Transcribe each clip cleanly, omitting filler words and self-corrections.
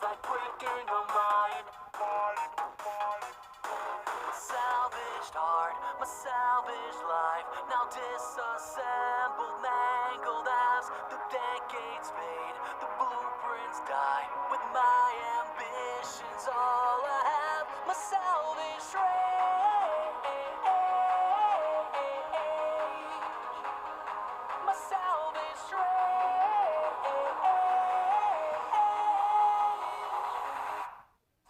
like breaking a mind. Salvaged heart, my salvaged life, now disassembled, mangled as the decades fade, the blueprints die, with my ambitions all I have, my salvaged rage, my salvaged rage,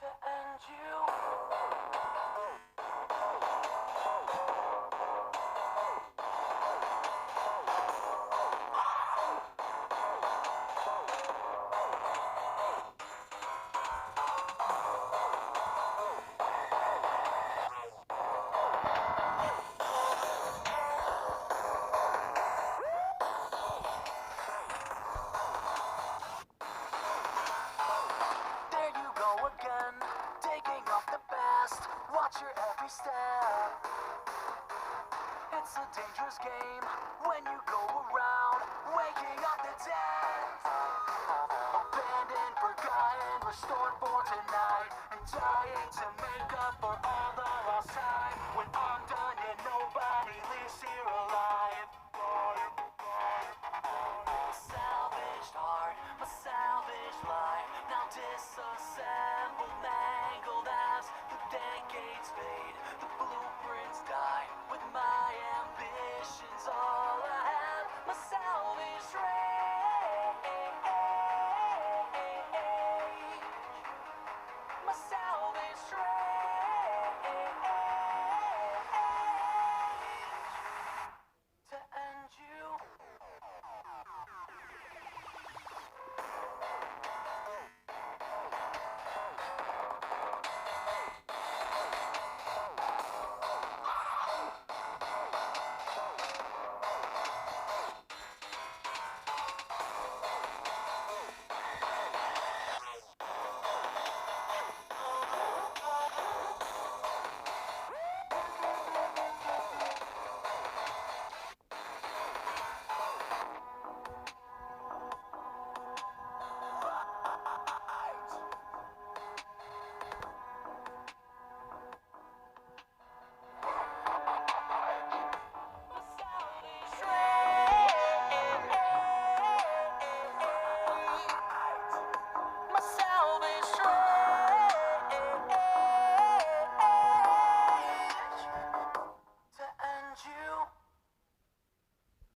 to end you. There you go again, digging up the past. Watch your every step. It's a dangerous game when you go around waking up the dead. Abandoned, forgotten, restored for tonight, and dying to make up for all the lost time. When I'm done and nobody leaves here alive. Salvaged heart, my salvaged life, now disassembled, mangled as the decades fade.